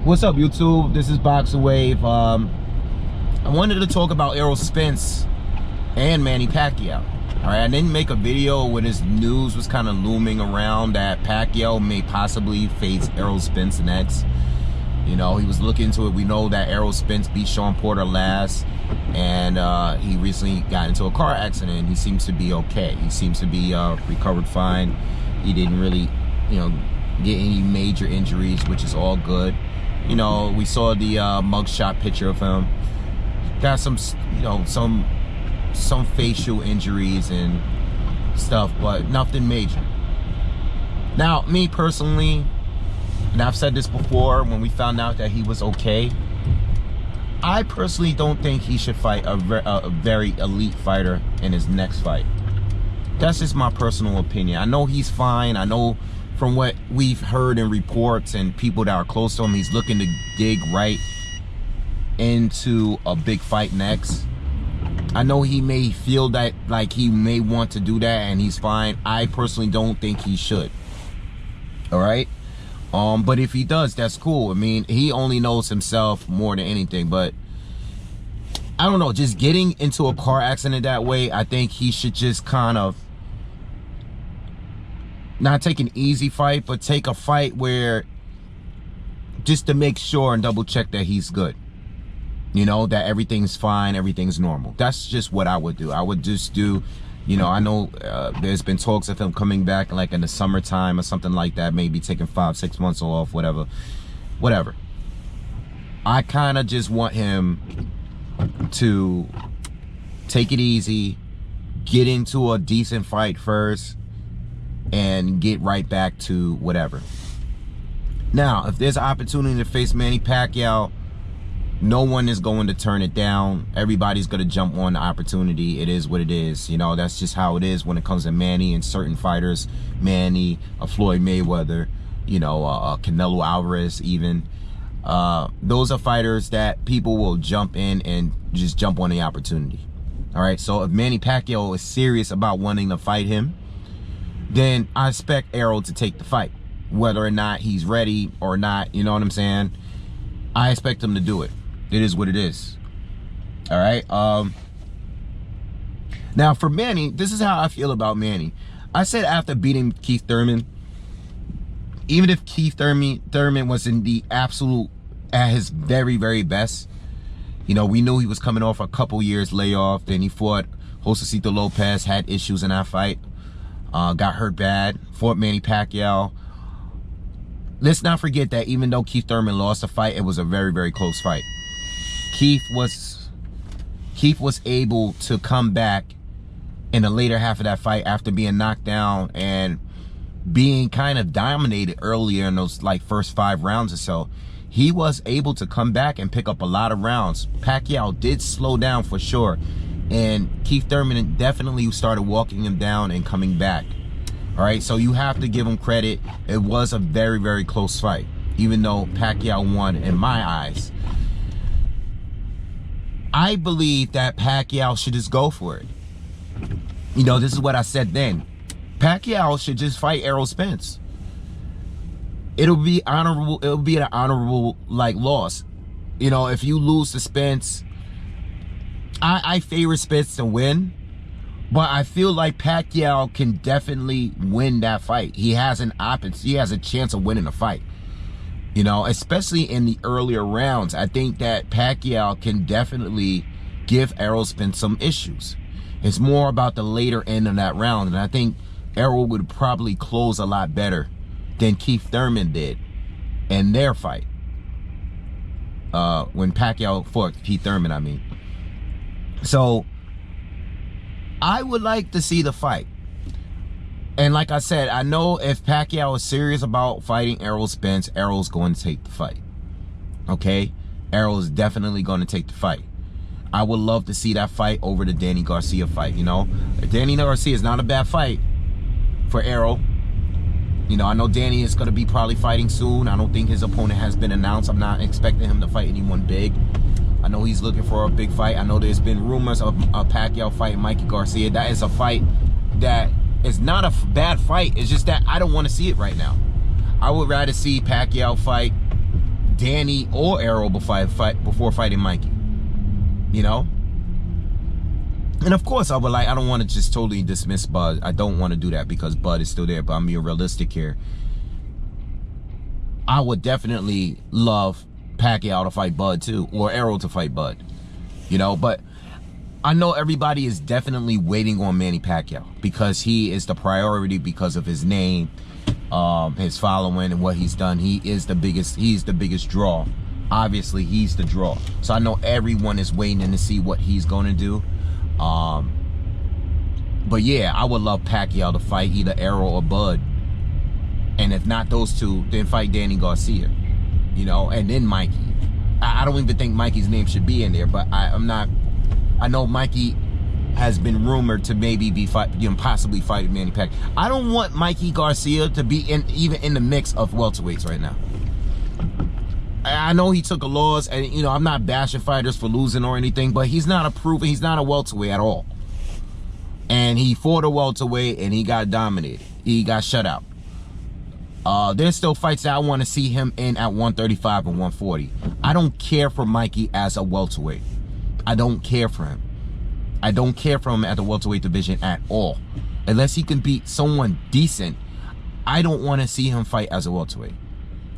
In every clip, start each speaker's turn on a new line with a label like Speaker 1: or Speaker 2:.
Speaker 1: What's up, YouTube? This is BoxingWave. I wanted to talk about Errol Spence and Manny Pacquiao. All right, I didn't make a video when this news was kind of looming around that Pacquiao may possibly face Errol Spence next. You know, he was looking into it. We know that Errol Spence beat Sean Porter last, and he recently got into a car accident. He seems to be okay. He seems to be recovered fine. He didn't really, get any major injuries, which is all good. You know, we saw the mugshot picture of him. Got some, some facial injuries and stuff, but nothing major. Now, me personally, and I've said this before when we found out that he was okay, I personally don't think he should fight a very elite fighter in his next fight. That's just my personal opinion. I know he's fine. I know from what we've heard in reports and people that are close to him, he's looking to dig right into a big fight next. I know he may feel that, like, he may want to do that, and he's fine. I personally don't think he should. All right? But if he does, that's cool. I mean, he only knows himself more than anything. But I don't know, just getting into a car accident that way, I think he should just kind of not take an easy fight, but take a fight where, just to make sure and double check that he's good. You know, that everything's fine, everything's normal. That's just what I would do. I would just do, I know there's been talks of him coming back like in the summertime or something like that, maybe taking 5-6 months off, whatever. I kind of just want him to take it easy, get into a decent fight first, and get right back to whatever. Now, if there's an opportunity to face Manny Pacquiao, no one is going to turn it down. Everybody's going to jump on the opportunity. It is what it is. That's just how it is when it comes to Manny and certain fighters. Manny, Floyd Mayweather, Canelo Alvarez even. Those are fighters that people will jump in and just jump on the opportunity. All right, so if Manny Pacquiao is serious about wanting to fight him, then I expect Errol to take the fight. Whether or not he's ready or not, you know what I'm saying? I expect him to do it. It is what it is. All right. Now for Manny, this is how I feel about Manny. I said after beating Keith Thurman, even if Keith Thurman was in the absolute, at his very, very best, we knew he was coming off a couple years layoff. Then he fought Josecito Lopez, had issues in that fight, got hurt bad, fought Manny Pacquiao. Let's not forget that even though Keith Thurman lost the fight, it was a very, very close fight. Keith was able to come back in the later half of that fight after being knocked down and being kind of dominated earlier in those first 5 rounds or so. He was able to come back and pick up a lot of rounds. Pacquiao did slow down for sure, and Keith Thurman definitely started walking him down and coming back. All right, so you have to give him credit. It was a very, very close fight, even though Pacquiao won in my eyes. I believe that Pacquiao should just go for it. This is what I said then. Pacquiao should just fight Errol Spence. It'll be honorable. It'll be an honorable loss. If you lose to Spence, I favor Spence to win. But I feel like Pacquiao can definitely win that fight. He has he has a chance of winning the fight. Especially in the earlier rounds. I think that Pacquiao can definitely give Errol Spence some issues. It's more about the later end of that round. And I think Errol would probably close a lot better than Keith Thurman did in their fight. When Pacquiao fought Keith Thurman, I mean. So I would like to see the fight. And like I said, I know if Pacquiao is serious about fighting Errol Spence, Errol's going to take the fight. Okay? Errol is definitely going to take the fight. I would love to see that fight over the Danny Garcia fight, Danny Garcia is not a bad fight for Errol. I know Danny is going to be probably fighting soon. I don't think his opponent has been announced. I'm not expecting him to fight anyone big. I know he's looking for a big fight. I know there's been rumors of a Pacquiao fight, Mikey Garcia. That is a fight that is not a bad fight. It's just that I don't want to see it right now. I would rather see Pacquiao fight Danny or Errol before fighting Mikey. You know? And of course, I don't want to just totally dismiss Bud. I don't want to do that because Bud is still there, but I'm being realistic here. I would definitely love Pacquiao to fight Bud too, or Errol to fight Bud. You know, but I know everybody is definitely waiting on Manny Pacquiao because he is the priority because of his name, his following, and what he's done. He's the biggest draw. Obviously, he's the draw. So I know everyone is waiting to see what he's going to do. But yeah, I would love Pacquiao to fight either Errol or Bud. And if not those two, then fight Danny Garcia. You know, and then Mikey. I don't even think Mikey's name should be in there, but I know Mikey has been rumored to maybe be possibly fighting Manny Pacquiao. I don't want Mikey Garcia to be even in the mix of welterweights right now. I know he took a loss, and you know, I'm not bashing fighters for losing or anything, but he's not a welterweight at all. And he fought a welterweight and he got dominated. He got shut out. There's still fights that I want to see him in at 135 and 140. I don't care for Mikey as a welterweight. I don't care for him. I don't care for him at the welterweight division at all. Unless he can beat someone decent, I don't want to see him fight as a welterweight.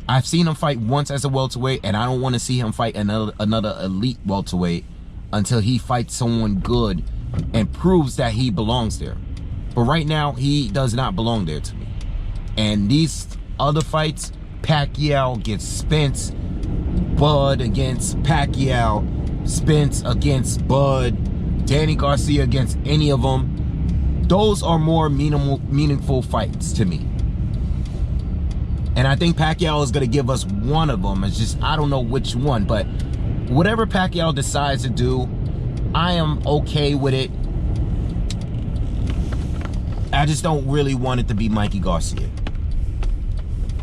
Speaker 1: I've seen him fight once as a welterweight, and I don't want to see him fight another elite welterweight until he fights someone good and proves that he belongs there. But right now, he does not belong there to me. And these other fights, Pacquiao against Spence, Bud against Pacquiao, Spence against Bud, Danny Garcia against any of them, those are more meaningful fights to me. And I think Pacquiao is going to give us one of them. It's just, I don't know which one, but whatever Pacquiao decides to do, I am okay with it. I just don't really want it to be Mikey Garcia.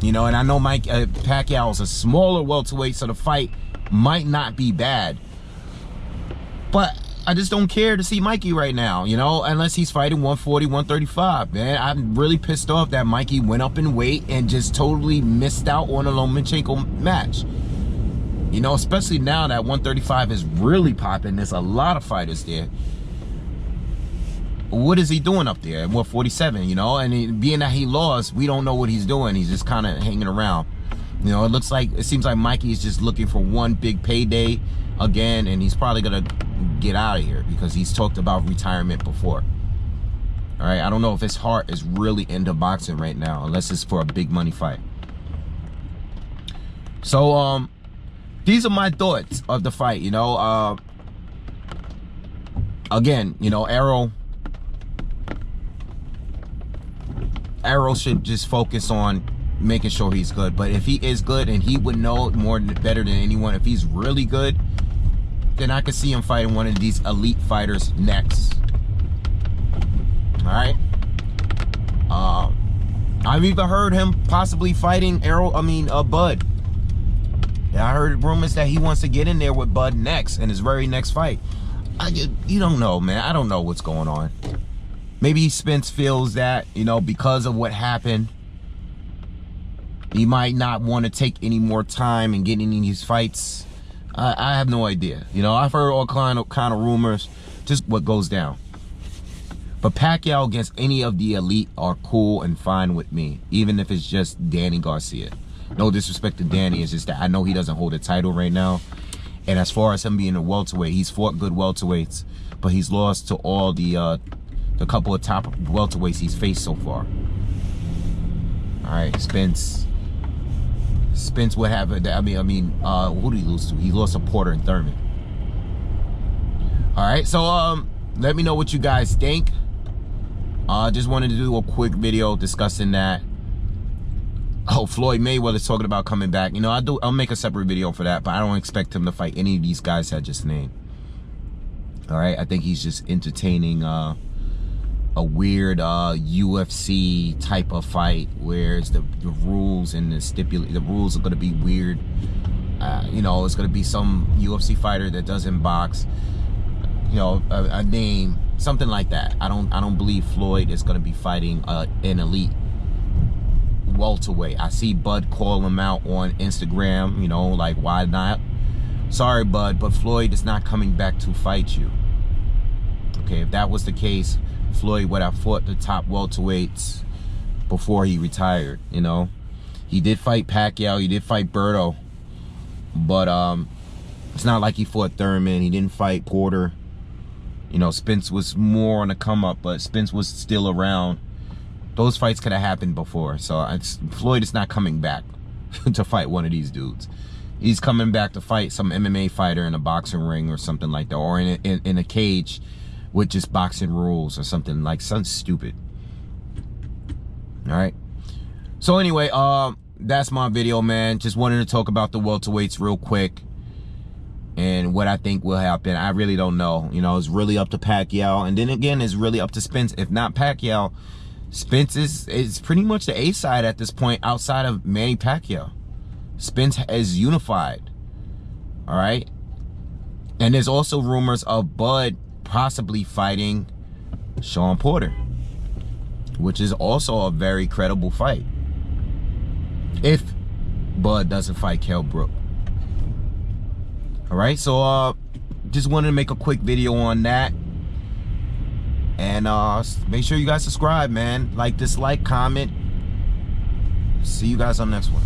Speaker 1: You know, and I know Pacquiao is a smaller welterweight, so the fight might not be bad. But I just don't care to see Mikey right now, you know, unless he's fighting 140, 135, man. I'm really pissed off that Mikey went up in weight and just totally missed out on a Lomachenko match. You know, especially now that 135 is really popping. There's a lot of fighters there. What is he doing up there at 147, you know? And being that he lost, we don't know what he's doing. He's just kind of hanging around. You know, it seems like Mikey is just looking for one big payday again, and he's probably going to get out of here because he's talked about retirement before. All right, I don't know if his heart is really into boxing right now, unless it's for a big money fight. So, these are my thoughts of the fight, you know. Again, you know, Errol should just focus on making sure he's good. But if he is good, and he would know better than anyone, if he's really good, then I could see him fighting one of these elite fighters next. All right. I've even heard him possibly fighting Bud. Yeah, I heard rumors that he wants to get in there with Bud next, in his very next fight. You don't know, man. I don't know what's going on. Maybe Spence feels that, you know, because of what happened, he might not want to take any more time and get in these fights. I have no idea. You know, I've heard all kind of rumors, just what goes down. But Pacquiao against any of the elite are cool and fine with me, even if it's just Danny Garcia. No disrespect to Danny, it's just that I know he doesn't hold a title right now. And as far as him being a welterweight, he's fought good welterweights, but he's lost to all the couple of top welterweights he's faced so far. All right, Spence, what happened? Who did he lose to? He lost to Porter and Thurman. All right, so let me know what you guys think. Just wanted to do a quick video discussing that. Oh, Floyd Mayweather's talking about coming back. You know, I'll make a separate video for that, but I don't expect him to fight any of these guys I just named. All right, I think he's just entertaining a weird UFC type of fight, where the rules and the rules are going to be weird. You know, it's going to be some UFC fighter that doesn't box. You know, a name, something like that. I don't believe Floyd is going to be fighting an elite welterweight. I see Bud call him out on Instagram, you know, like, why not? Sorry, Bud, but Floyd is not coming back to fight you. Okay, if that was the case, Floyd would have fought the top welterweights before he retired, you know. He did fight Pacquiao, he did fight Berto, but it's not like he fought Thurman. He didn't fight Porter. You know, Spence was more on the come up, but Spence was still around. Those fights could have happened before. So Floyd is not coming back to fight one of these dudes. He's coming back to fight some MMA fighter in a boxing ring or something like that, or in a cage with just boxing rules or something, like something stupid. All right. So anyway, that's my video, man. Just wanted to talk about the welterweights real quick and what I think will happen. I really don't know. You know, it's really up to Pacquiao, and then again, it's really up to Spence. If not Pacquiao, Spence is pretty much the A side at this point outside of Manny Pacquiao. Spence is unified. All right. And there's also rumors of Bud possibly fighting Sean Porter, which is also a very credible fight if Bud doesn't fight Kell Brook. All right, so just wanted to make a quick video on that, and make sure you guys subscribe, man. Like, dislike, comment. See you guys on the next one.